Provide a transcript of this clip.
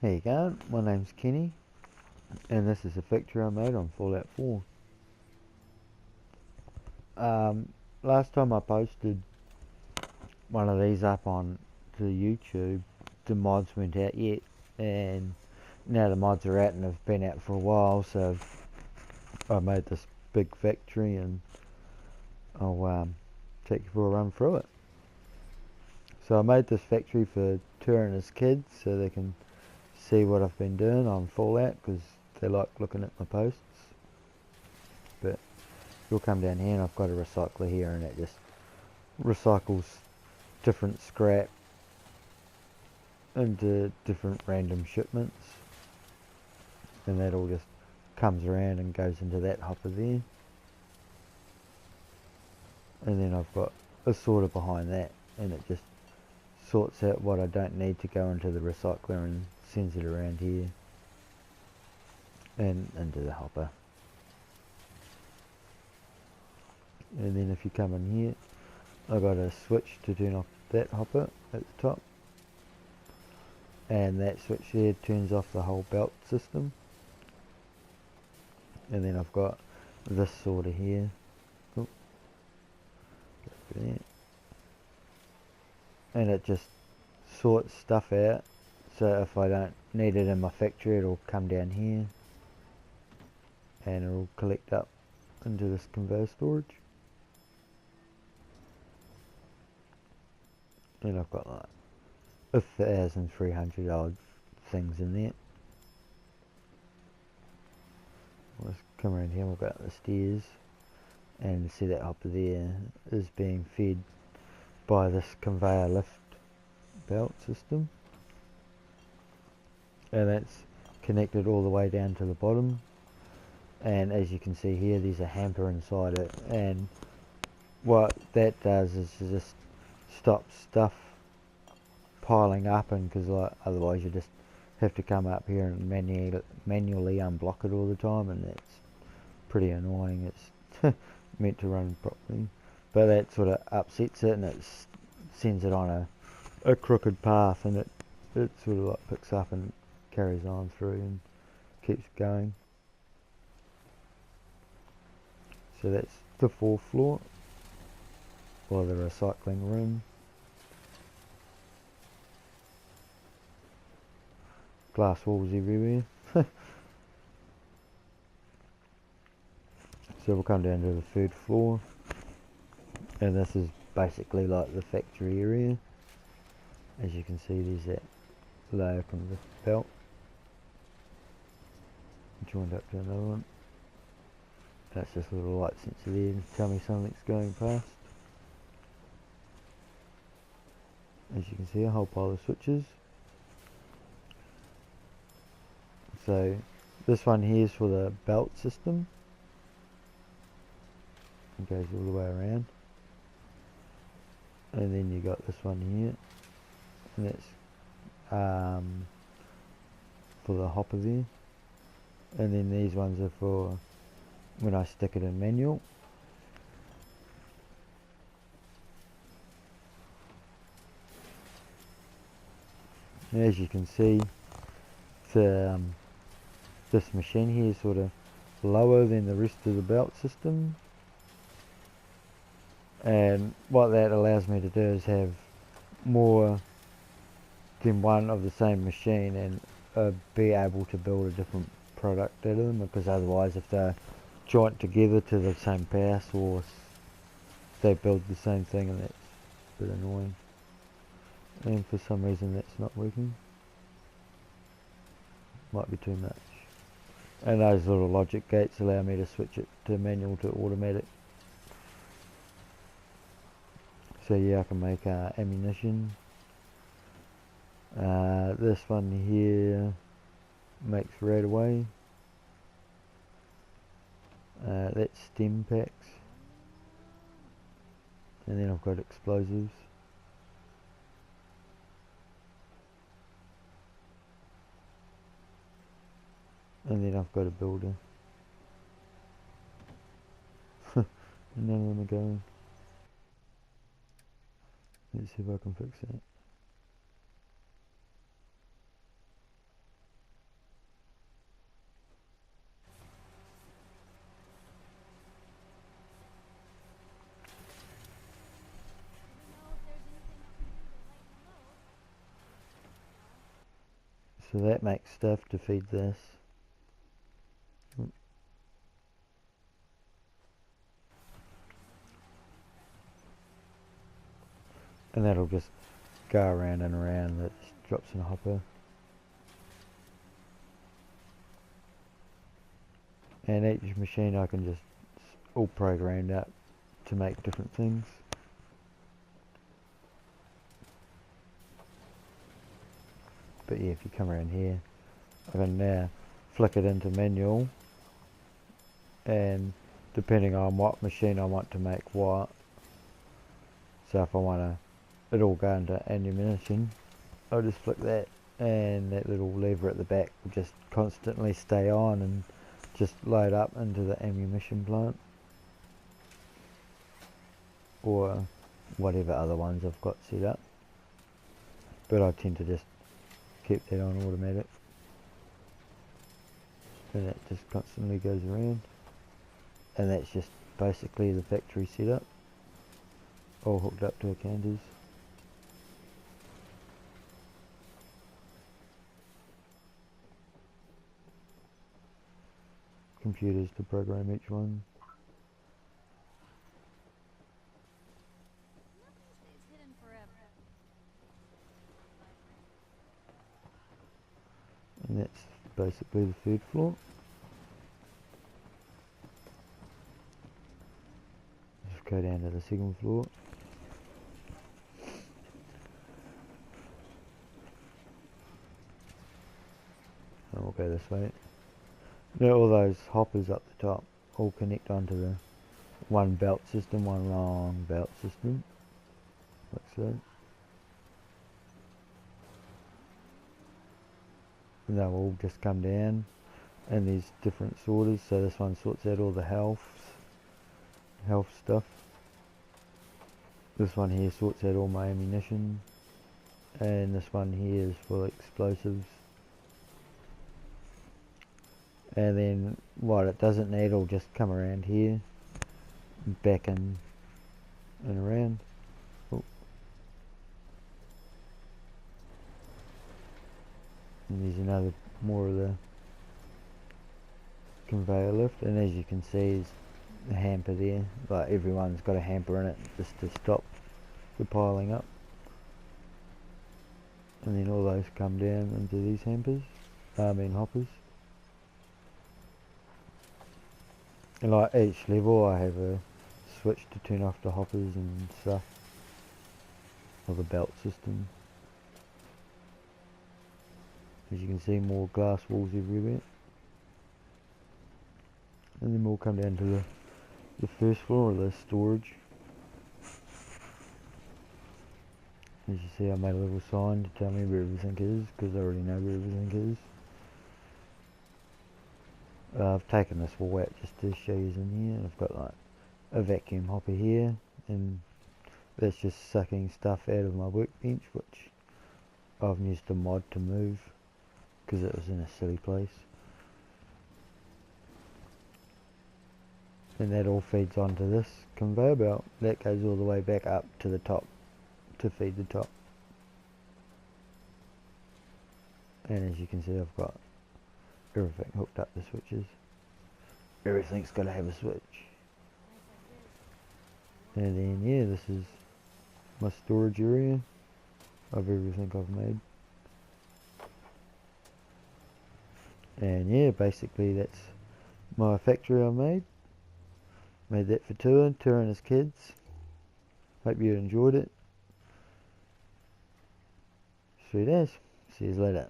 Hey you go, my name's Kenny, and this is a factory I made on Fallout 4. Um, Last time I posted one of these up on to YouTube, the mods weren't out yet, and now the mods are out and have been out for a while, so I made this big factory, and I'll take you for a run through it. So I made this factory for Tur and his kids, so they can see what I've been doing on Fallout, because they like looking at my posts. But you'll come down here and I've got a recycler here, and it just recycles different scrap into different random shipments, and that all just comes around and goes into that hopper there. And then I've got a sorter behind that, and it just sorts out what I don't need to go into the recycler and sends it around here and into the hopper. And then if you come in here, I've got a switch to turn off that hopper at the top, and that switch there turns off the whole belt system. And then I've got this sorter here. Oh, and it just sorts stuff out, so if I don't need it in my factory, it'll come down here and it'll collect up into this conveyor storage. And I've got like 1,300 odd things in there. Let's come around here and we'll go up the stairs, and see that hopper there is being fed by this conveyor lift belt system, and that's connected all the way down to the bottom. And as you can see here, there's a hamper inside it, and what that does is just stop stuff piling up, and because like otherwise you just have to come up here and manually unblock it all the time, and that's pretty annoying. It's meant to run properly, but that sort of upsets it, and it sends it on a crooked path, and it sort of like picks up and carries on through and keeps going. So that's the 4th floor, or the recycling room. Glass walls everywhere. So we'll come down to the 3rd floor, and this is basically like the factory area. As you can see, there's that layer from the belt joined up to another one. That's just a little light sensor there to tell me something's going past. As you can see, a whole pile of switches. So this one here is for the belt system. It goes all the way around. And then you got this one here, and that's for the hopper there. And then these ones are for when I stick it in manual. And as you can see, this machine here is sort of lower than the rest of the belt system, and what that allows me to do is have more than one of the same machine, and be able to build a different product out of them, because otherwise if they're joint together to the same power source, they build the same thing, and that's a bit annoying. And for some reason that's not working. Might be too much. And those little logic gates allow me to switch it to manual to automatic. So yeah, I can make ammunition. This one here makes right away. That's stem packs. And then I've got explosives. And then I've got a builder. None of them are going. Let's see if I can fix that. So that makes stuff to feed this. And that'll just go around and around. That just drops in a hopper. And each machine I can just all programmed out to make different things. But yeah, if you come around here, I can now flick it into manual, and depending on what machine I want to make what. So if I want it all go into ammunition, I'll just flick that, and that little lever at the back will just constantly stay on and just load up into the ammunition plant, or whatever other ones I've got set up. But I tend to just keep that on automatic, and that just constantly goes around, and that's just basically the factory setup, all hooked up to a Canvas. Computers to program each one. And that's basically the third floor. Just go down to the second floor. And we'll go this way. Now all those hoppers up the top all connect onto the one belt system, one long belt system, like so. And they'll all just come down, and there's different sorters. So this one sorts out all the health stuff. This one here sorts out all my ammunition, and this one here is for explosives. And then what it doesn't need will just come around here, back and around. Oh. And there's another more of the conveyor lift, and as you can see, there's a hamper there. Like everyone's got a hamper in it just to stop the piling up. And then all those come down into these hampers, hoppers. And like each level I have a switch to turn off the hoppers and stuff, or the belt system. As you can see, more glass walls everywhere. And then we'll come down to the first floor, the storage. As you see, I made a little sign to tell me where everything is, because I already know where everything is. I've taken this wall out just to show you in here, and I've got like a vacuum hopper here, and that's just sucking stuff out of my workbench, which I've used a mod to move because it was in a silly place. And that all feeds onto this conveyor belt that goes all the way back up to the top to feed the top. And as you can see, I've got everything hooked up to switches. Everything's got to have a switch. And then yeah, this is my storage area of everything I've made. And yeah, basically that's my factory I made. Made that for Tua and his kids. Hope you enjoyed it. Sweet as. See you later.